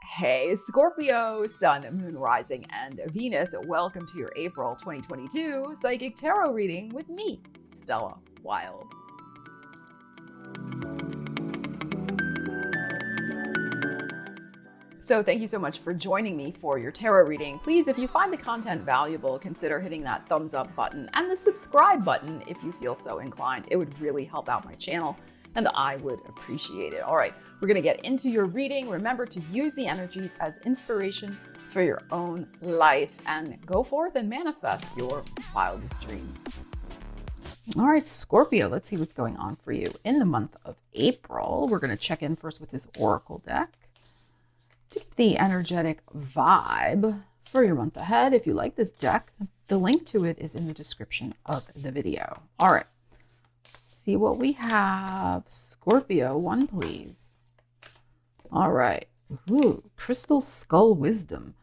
Hey, Scorpio, Sun, Moon, Rising, and Venus. Welcome to your April 2022 Psychic Tarot reading with me, Stella Wilde. So thank you so much for joining me for your tarot reading. Please, if you find the content valuable, consider hitting that thumbs up button and the subscribe button if you feel so inclined. It would really help out my channel and I would appreciate it. All right, we're going to get into your reading. Remember to use the energies as inspiration for your own life and go forth and manifest your wildest dreams. All right, Scorpio, let's see what's going on for you in the month of April. We're going to check in first with this Oracle deck to get the energetic vibe for your month ahead. If you like this deck, the link to it is in the description of the video. All right. See what we have. Scorpio, one please. All right. Ooh, crystal skull wisdom,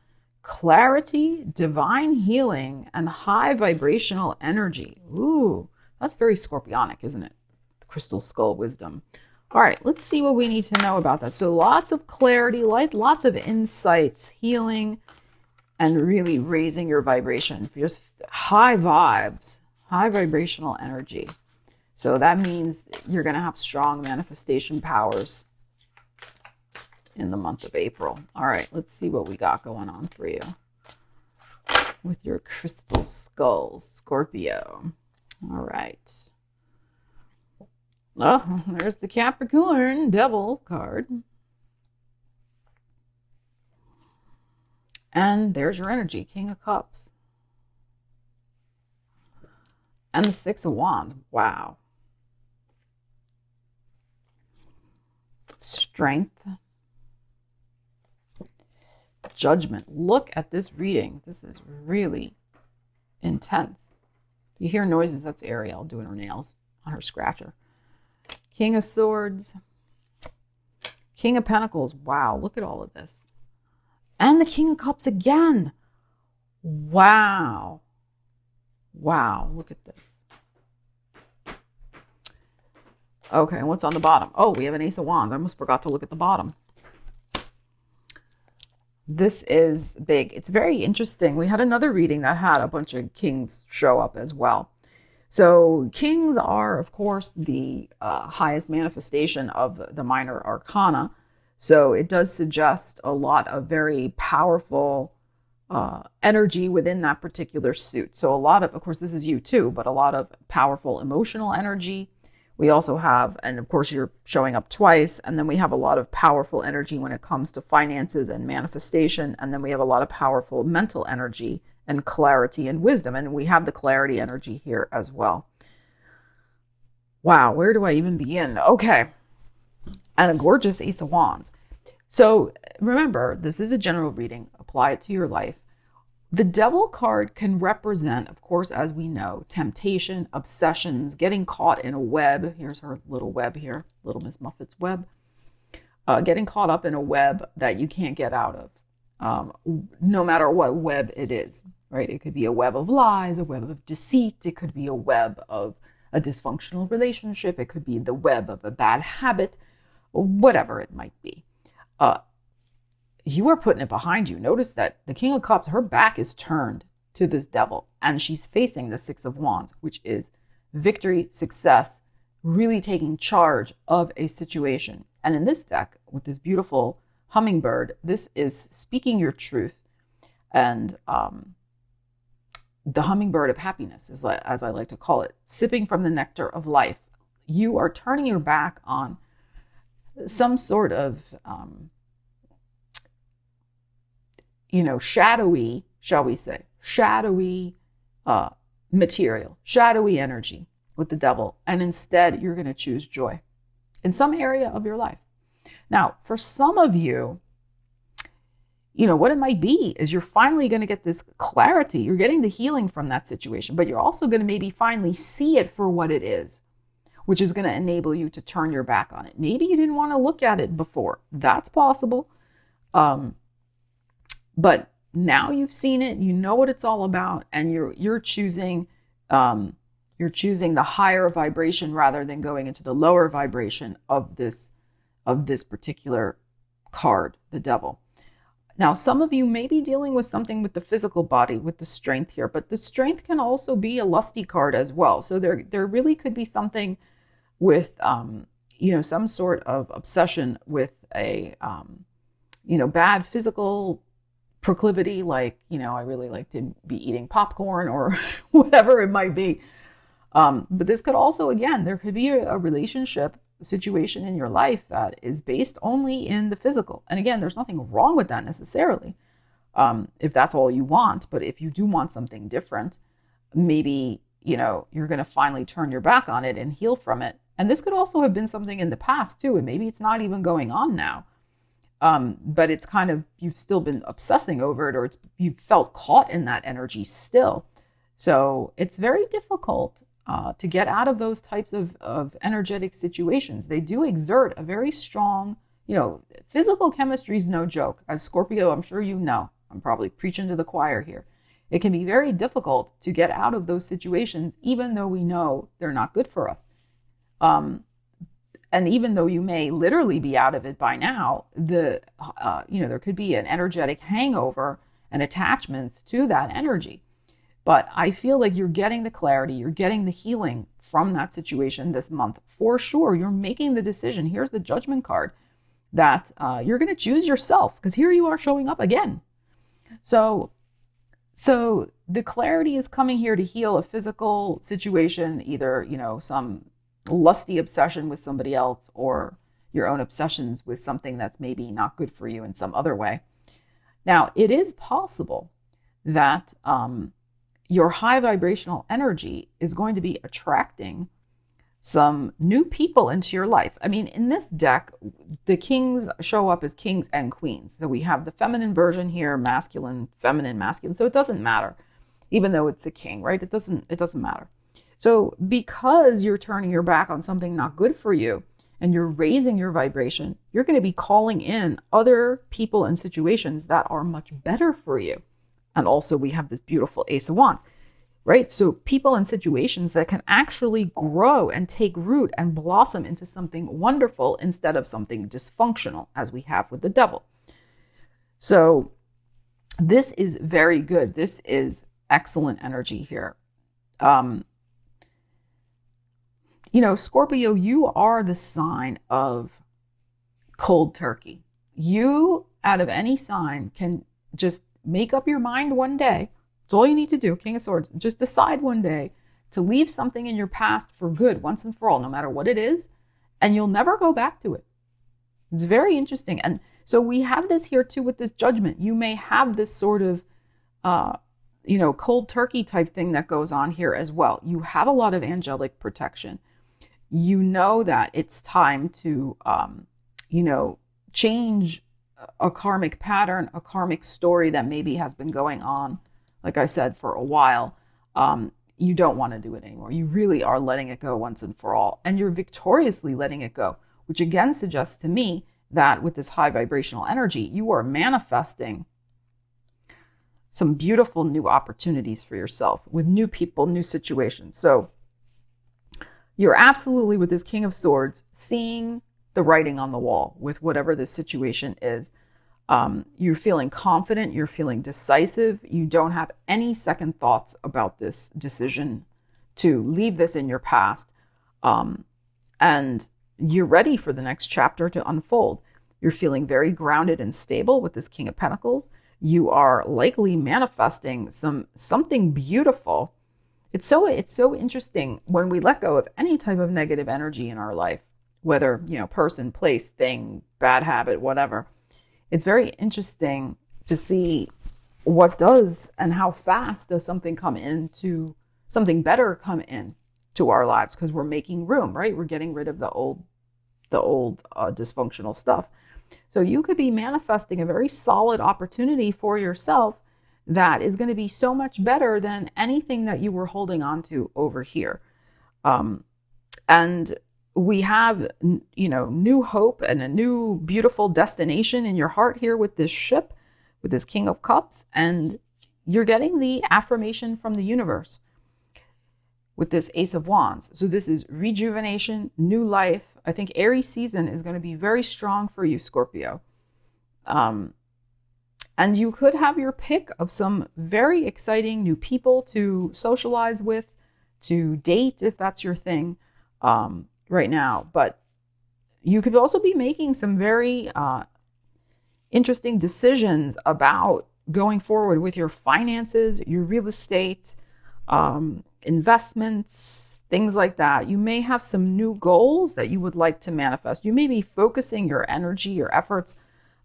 clarity, divine healing, and high vibrational energy. Ooh, that's very scorpionic, isn't it? The crystal skull wisdom. All right, let's see what we need to know about that. So lots of clarity, lots of insights, healing, and really raising your vibration. Just high vibes, high vibrational energy. So that means you're going to have strong manifestation powers in the month of April. All right, let's see what we got going on for you with your crystal skulls, Scorpio. All right. Oh, there's the Capricorn Devil card. And there's your energy, King of Cups. And the Six of Wands. Wow. Strength, judgment. Look at this reading. This is really intense. If you hear noises, that's Ariel doing her nails on her scratcher. King of Swords, King of Pentacles. Wow, look at all of this. And the King of Cups again. Wow. Wow, look at this. Okay, what's on the bottom? Oh, we have an Ace of Wands. I almost forgot to look at the bottom. This is big. It's very interesting. We had another reading that had a bunch of kings show up as well. So kings are, of course, the highest manifestation of the minor arcana. So it does suggest a lot of very powerful energy within that particular suit. So a lot of course, this is you too, but a lot of powerful emotional energy. We also have, and of course you're showing up twice, and then we have a lot of powerful energy when it comes to finances and manifestation, and then we have a lot of powerful mental energy and clarity and wisdom, and we have the clarity energy here as well. Wow, where do I even begin? Okay, and a gorgeous Ace of Wands. So remember, this is a general reading. Apply it to your life. The Devil card can represent, of course, as we know, temptation, obsessions, getting caught in a web. Here's her little web here, little Miss Muffet's web. Getting caught up in a web that you can't get out of, no matter what web it is, right? It could be a web of lies, a web of deceit. It could be a web of a dysfunctional relationship. It could be the web of a bad habit, whatever it might be. You are putting it behind you. Notice that the King of Cups, her back is turned to this devil, and she's facing the Six of Wands, which is victory, success, really taking charge of a situation. And in this deck, with this beautiful hummingbird, this is speaking your truth. And the hummingbird of happiness, is as I like to call it, sipping from the nectar of life. You are turning your back on some sort of shadowy, shall we say, shadowy material, shadowy energy with the devil. And instead, you're going to choose joy in some area of your life. Now, for some of you, what it might be is you're finally going to get this clarity. You're getting the healing from that situation, but you're also going to maybe finally see it for what it is, which is going to enable you to turn your back on it. Maybe you didn't want to look at it before. That's possible. But now you've seen it, you know what it's all about, and you're choosing the higher vibration rather than going into the lower vibration of this particular card, the devil. Now, some of you may be dealing with something with the physical body, with the strength here, but the strength can also be a lusty card as well. So there really could be something with, some sort of obsession with a, bad physical proclivity, like, I really like to be eating popcorn or whatever it might be. But this could also, again, there could be a relationship situation in your life that is based only in the physical. And again, there's nothing wrong with that necessarily, if that's all you want. But if you do want something different, maybe, you're going to finally turn your back on it and heal from it. And this could also have been something in the past too. And maybe it's not even going on now. But it's kind of, you've still been obsessing over it, or you've felt caught in that energy still. So it's very difficult to get out of those types of energetic situations. They do exert a very strong, physical chemistry is no joke. As Scorpio, I'm sure you know, I'm probably preaching to the choir here. It can be very difficult to get out of those situations, even though we know they're not good for us. And even though you may literally be out of it by now, there could be an energetic hangover and attachments to that energy. But I feel like you're getting the clarity, you're getting the healing from that situation this month. For sure, you're making the decision. Here's the judgment card that you're going to choose yourself, because here you are showing up again. So the clarity is coming here to heal a physical situation, either, some lusty obsession with somebody else, or your own obsessions with something that's maybe not good for you in some other way. Now, it is possible that your high vibrational energy is going to be attracting some new people into your life. I mean, in this deck, the kings show up as kings and queens. So we have the feminine version here, masculine, feminine, masculine. So it doesn't matter, even though it's a king, right? It doesn't matter. So because you're turning your back on something not good for you and you're raising your vibration, you're going to be calling in other people and situations that are much better for you. And also we have this beautiful Ace of Wands, right? So people and situations that can actually grow and take root and blossom into something wonderful instead of something dysfunctional, as we have with the Devil. So this is very good. This is excellent energy here. Scorpio, you are the sign of cold turkey. You, out of any sign, can just make up your mind one day. It's all you need to do, King of Swords. Just decide one day to leave something in your past for good, once and for all, no matter what it is, and you'll never go back to it. It's very interesting. And so we have this here too with this judgment. You may have this sort of, cold turkey type thing that goes on here as well. You have a lot of angelic protection. You know that it's time to, change a karmic pattern, a karmic story that maybe has been going on, like I said, for a while. You don't want to do it anymore. You really are letting it go once and for all. And you're victoriously letting it go, which again suggests to me that with this high vibrational energy, you are manifesting some beautiful new opportunities for yourself with new people, new situations. So you're absolutely, with this King of Swords, seeing the writing on the wall with whatever this situation is. You're feeling confident, you're feeling decisive, you don't have any second thoughts about this decision to leave this in your past. And you're ready for the next chapter to unfold. You're feeling very grounded and stable with this King of Pentacles. You are likely manifesting something beautiful. It's so interesting when we let go of any type of negative energy in our life, whether, person, place, thing, bad habit, whatever. It's very interesting to see what does and how fast does something better come in to our lives, because we're making room, right? We're getting rid of the old dysfunctional stuff. So you could be manifesting a very solid opportunity for yourself that is going to be so much better than anything that you were holding on to over here. And we have, new hope and a new beautiful destination in your heart here with this ship, with this King of Cups, and you're getting the affirmation from the universe with this Ace of Wands. So this is rejuvenation, new life. I think Aries season is going to be very strong for you, Scorpio. And you could have your pick of some very exciting new people to socialize with, to date if that's your thing right now. But you could also be making some very interesting decisions about going forward with your finances, your real estate, investments, things like that. You may have some new goals that you would like to manifest. You may be focusing your energy, your efforts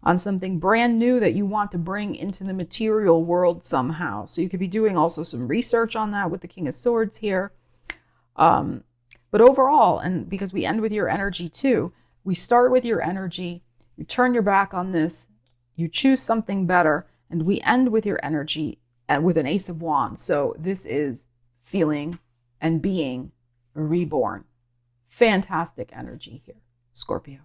on something brand new that you want to bring into the material world somehow. So you could be doing also some research on that with the King of Swords here. But overall, and because we end with your energy too, we start with your energy, you turn your back on this, you choose something better, and we end with your energy and with an Ace of Wands. So this is feeling and being reborn. Fantastic energy here, Scorpio.